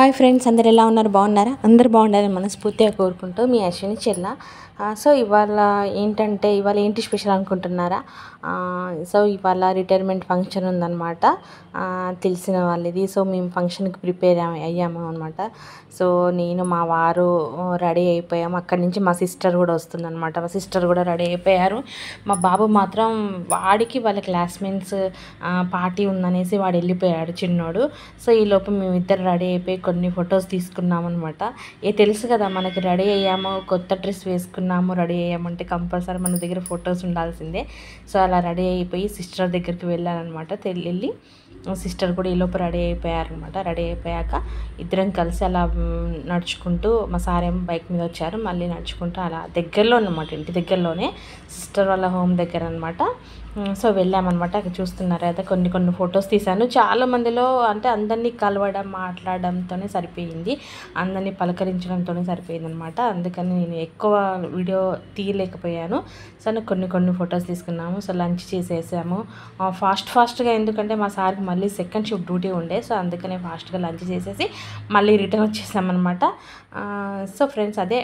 Hi friends, అందరు ఎలా ఉన్నారు? బాగున్నారా? అందరు బాగుండాలని మనస్ఫూర్తిగా కోరుకుంటూ మీ అశ్విని చెల్ల. సో ఇవాళ ఏంటి స్పెషల్ అనుకుంటున్నారా? సో ఇవాళ రిటైర్మెంట్ ఫంక్షన్ ఉందన్నమాట, తెలిసిన వాళ్ళది. సో మేము ఫంక్షన్కి ప్రిపేర్ అయ్యాము అనమాట. సో నేను మా వారు రెడీ అయిపోయాము. అక్కడి నుంచి మా సిస్టర్ కూడా వస్తుందన్నమాట. మా సిస్టర్ కూడా రెడీ అయిపోయారు. మా బాబు మాత్రం వాడికి వాళ్ళ క్లాస్మేట్స్ పార్టీ ఉందనేసి వాడు వెళ్ళిపోయాడు, చిన్నోడు. సో ఈలోపు మేమిద్దరు రెడీ అయిపోయి కొన్ని ఫొటోస్ తీసుకున్నాం అనమాట. తెలుసు కదా మనకి, రెడీ అయ్యాము, కొత్త డ్రెస్ వేసుకున్నాము, రెడీ అయ్యామంటే కంపల్సరీ మన దగ్గర ఫొటోస్ ఉండాల్సిందే. సో అలా రెడీ అయిపోయి సిస్టర్ దగ్గరికి వెళ్ళానమాట. వెళ్ళి సిస్టర్ కూడా ఈలోపు రెడీ అయిపోయారనమాట. రెడీ అయిపోయాక ఇద్దరం కలిసి అలా నడుచుకుంటూ, మా సార్ ఏమో బైక్ మీద వచ్చారు, మళ్ళీ నడుచుకుంటూ అలా దగ్గరలో అనమాట, ఇంటి దగ్గరలోనే సిస్టర్ వాళ్ళ హోమ్ దగ్గర అనమాట. సో వెళ్ళామన్నమాట. అక్కడ చూస్తున్నారు అయితే కొన్ని ఫొటోస్ తీశాను. చాలా మందిలో అంటే అందరినీ కలవడం, మాట్లాడడంతోనే సరిపోయింది, అందరినీ పలకరించడంతోనే సరిపోయింది అనమాట. అందుకని నేను ఎక్కువ వీడియో తీయలేకపోయాను. సో కొన్ని ఫొటోస్ తీసుకున్నాము. సో లంచ్ చేసేసాము ఫాస్ట్గా, ఎందుకంటే మా సార్కి మళ్ళీ సెకండ్ షిఫ్ట్ డ్యూటీ ఉండే. సో అందుకనే ఫాస్ట్గా లంచ్ చేసేసి మళ్ళీ రిటర్న్ వచ్చేసామన్నమాట. సో ఫ్రెండ్స్, అదే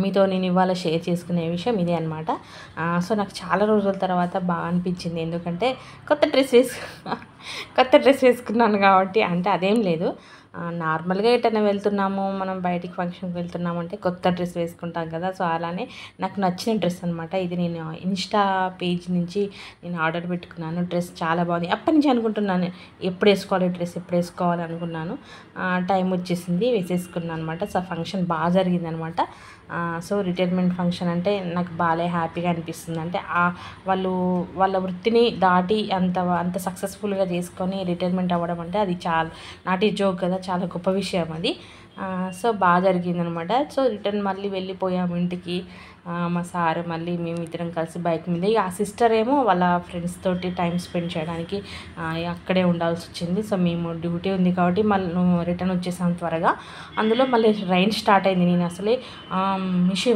మీతో నేను ఇవాళ షేర్ చేసుకునే విషయం ఇదే అనమాట. సో నాకు చాలా రోజుల తర్వాత బాగా అనిపించింది, ఎందుకంటే కొత్త డ్రెస్ వేసుకున్నాను కాబట్టి. అంటే అదేం లేదు, నార్మల్గా ఎటైనా వెళ్తున్నాము, మనం బయటికి ఫంక్షన్కి వెళ్తున్నాము అంటే కొత్త డ్రెస్ వేసుకుంటాం కదా. సో అలానే నాకు నచ్చిన డ్రెస్ అనమాట ఇది. నేను ఇన్స్టా పేజ్ నుంచి నేను ఆర్డర్ పెట్టుకున్నాను. డ్రెస్ చాలా బాగుంది. అప్పటి నుంచి అనుకుంటున్నాను ఎప్పుడు వేసుకోవాలి అనుకున్నాను. టైం వచ్చేసింది, వేసేసుకున్నాను అనమాట. సో ఫంక్షన్ బాగా జరిగిందనమాట. సో రిటైర్మెంట్ ఫంక్షన్ అంటే నాకు బాగా హ్యాపీగా అనిపిస్తుంది. అంటే వాళ్ళ వృత్తిని దాటి అంత సక్సెస్ఫుల్గా చేసుకొని రిటైర్మెంట్ అవ్వడం అంటే అది చాలా నాట్ ఏ జోక్ కదా, చాలా గొప్ప విషయం అది. సో బాగా జరిగిందనమాట. సో రిటర్న్ మళ్ళీ వెళ్ళిపోయాము ఇంటికి. మా సారు మళ్ళీ మేమిద్దరం కలిసి బైక్ మీద, ఆ సిస్టర్ ఏమో వాళ్ళ ఫ్రెండ్స్ తోటి టైం స్పెండ్ చేయడానికి అక్కడే ఉండాల్సి వచ్చింది. సో మేము డ్యూటీ ఉంది కాబట్టి మళ్ళీ రిటర్న్ వచ్చేసాం త్వరగా. అందులో మళ్ళీ రైన్ స్టార్ట్ అయింది. నేను అసలే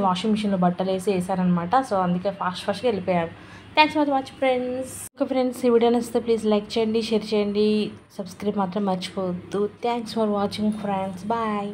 వాషింగ్ మిషన్లో బట్టలు వేసానమాట. సో అందుకే ఫాస్ట్గా వెళ్ళిపోయాను. Thanks for watch friends. Okay friends, ఈ వీడియో నచ్చితే ప్లీజ్ లైక్ చేయండి, షేర్ చేయండి, సబ్స్క్రైబ్ మాత్రం మర్చిపోవద్దు. Thanks for watching friends. Bye.